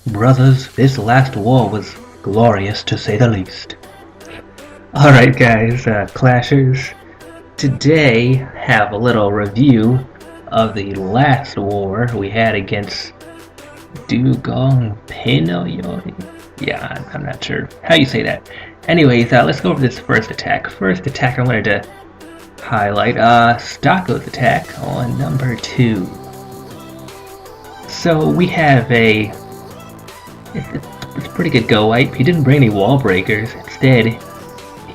Brothers, this last war was glorious to say the least. Alright guys, Clashers, today have a little review of the last war we had against Dugong Pinoy. Yeah, I'm not sure how you say that. Anyways, let's go over this first attack. First attack I wanted to highlight, Stocko's attack on number 2. So we have it's a pretty good go wipe. He didn't bring any wall breakers. Instead,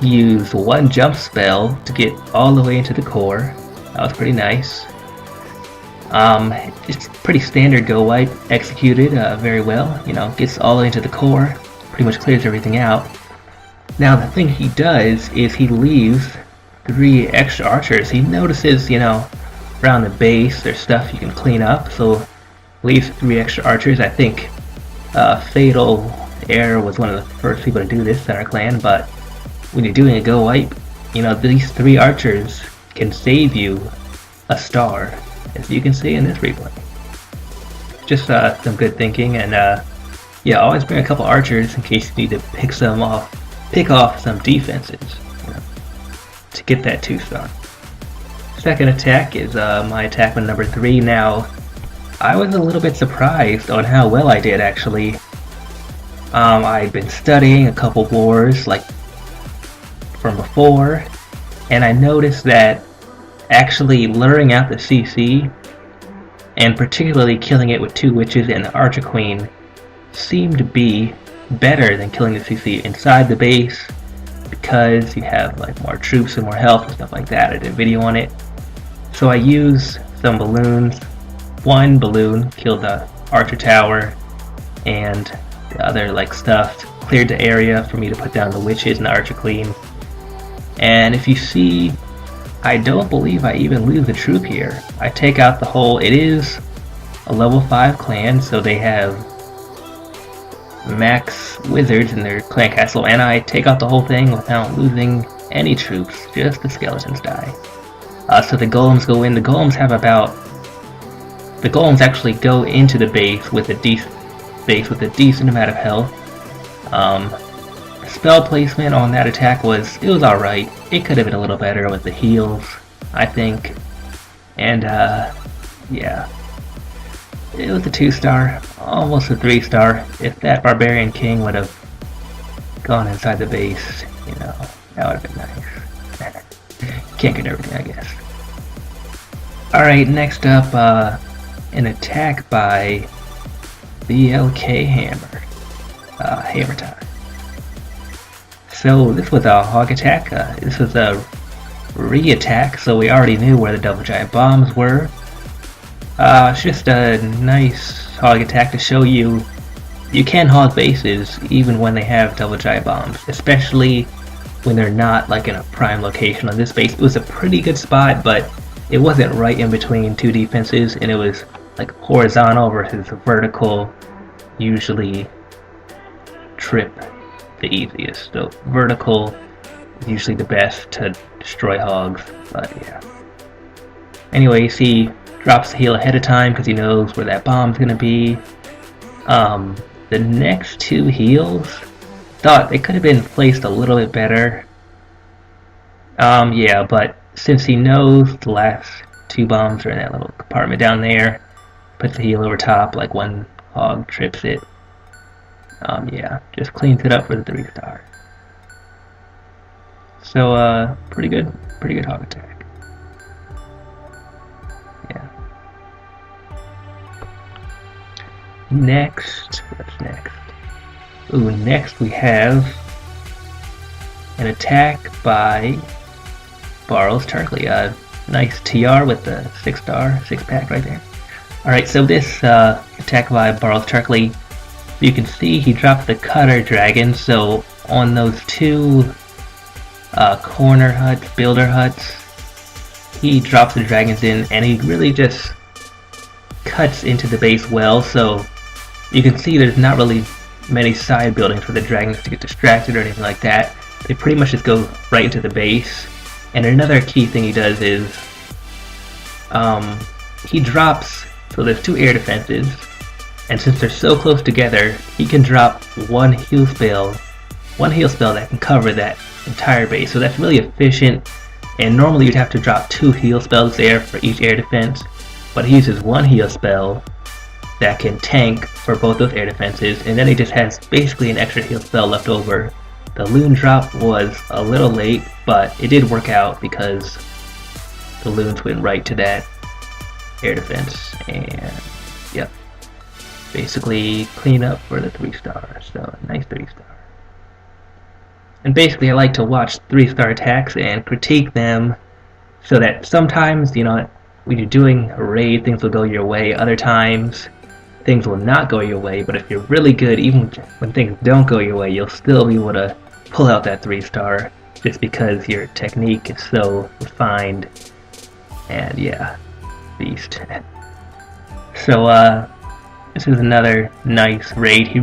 he used one jump spell to get all the way into the core. That was pretty nice. It's pretty standard go wipe, executed very well. You know, gets all the way into the core, pretty much clears everything out. Now the thing he does is he leaves 3 extra archers. He notices, you know, around the base there's stuff you can clean up, so leaves 3 extra archers. I think Fatal Air was one of the first people to do this in our clan, but when you're doing a go wipe, you know, these 3 archers can save you a star, as you can see in this replay. Just some good thinking, and yeah, always bring a couple archers in case you need to pick off some defenses, you know, to get that 2-star. Second attack is my attack on number 3. Now, I was a little bit surprised on how well I did, actually. I'd been studying a couple wars, like, from before, and I noticed that actually luring out the CC, and particularly killing it with 2 witches and the Archer Queen, seemed to be better than killing the CC inside the base, because you have like more troops and more health and stuff like that. I did a video on it. So I used some balloons. 1 balloon killed the Archer Tower, and the other like stuff cleared the area for me to put down the witches and the Archer Queen. And if you see, I don't believe I even lose a troop here. I take out the whole, it is a level 5 clan, so they have max wizards in their clan castle, and I take out the whole thing without losing any troops, just the skeletons die. So the golems go in. The golems actually go into the base with a decent amount of health. Spell placement on that attack was alright. It could have been a little better with the heals, I think. And yeah, it was a 2-star, almost a 3-star. If that Barbarian King would have gone inside the base, you know, that would have been nice. Can't get everything, I guess. Alright, next up, an attack by BLK Hammer. Hammer time. So this was a hog attack. This was a re-attack, so we already knew where the double giant bombs were. It's just a nice hog attack to show you can hog bases even when they have double giant bombs, especially when they're not like in a prime location. On this base, it was a pretty good spot, but it wasn't right in between 2 defenses, and it was like horizontal versus vertical. Usually trip the easiest, so vertical is usually the best to destroy hogs, but yeah. Anyways, he drops the heal ahead of time because he knows where that bomb's gonna be. The next 2 heals, thought they could have been placed a little bit better. Yeah, but since he knows the last 2 bombs are in that little compartment down there, puts the heal over top like 1 hog trips it. Yeah, just cleans it up for the 3-star. So, pretty good hog attack. Yeah. Next, what's next? Ooh, next we have an attack by Barrels Turkley. A nice TR with the 6-star, 6-pack right there. Alright, so this attack by Barrels Turkley, you can see he dropped the Cutter Dragon, so on those 2 corner huts, builder huts, he drops the dragons in, and he really just cuts into the base well, so you can see there's not really many side buildings for the dragons to get distracted or anything like that. They pretty much just go right into the base. And another key thing he does is he drops, so there's 2 air defenses, And since they're so close together, he can drop one heal spell that can cover that entire base. So that's really efficient. And normally you'd have to drop 2 heal spells there for each air defense, but he uses 1 heal spell that can tank for both those air defenses, and then he just has basically an extra heal spell left over. The loon drop was a little late, but it did work out because the loons went right to that air defense, and yep, basically clean up for the 3-star. So nice 3-star. And basically I like to watch 3-star attacks and critique them, so that sometimes, you know, when you're doing a raid, things will go your way. Other times things will not go your way, but if you're really good, even when things don't go your way, you'll still be able to pull out that 3-star just because your technique is so refined. And yeah, beast. So this is another nice raid. He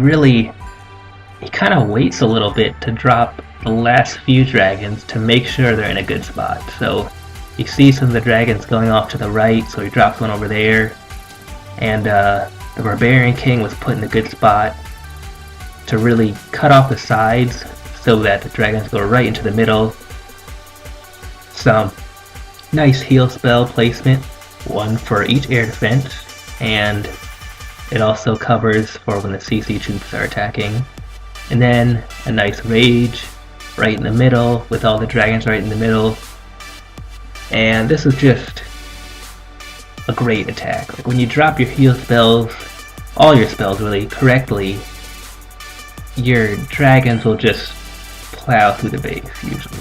kind of waits a little bit to drop the last few dragons to make sure they're in a good spot. So you see some of the dragons going off to the right, so he drops one over there, and the Barbarian King was put in a good spot to really cut off the sides so that the dragons go right into the middle. Some nice heal spell placement, 1 for each air defense, and it also covers for when the CC troops are attacking. And then a nice rage right in the middle with all the dragons right in the middle. And this is just a great attack. Like when you drop your heal spells, all your spells really, correctly, your dragons will just plow through the base usually.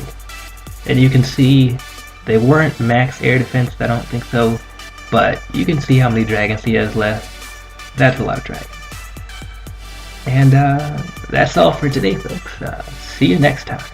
And you can see they weren't max air defense, I don't think so, but you can see how many dragons he has left. That's a lot of dragons. And that's all for today, folks. See you next time.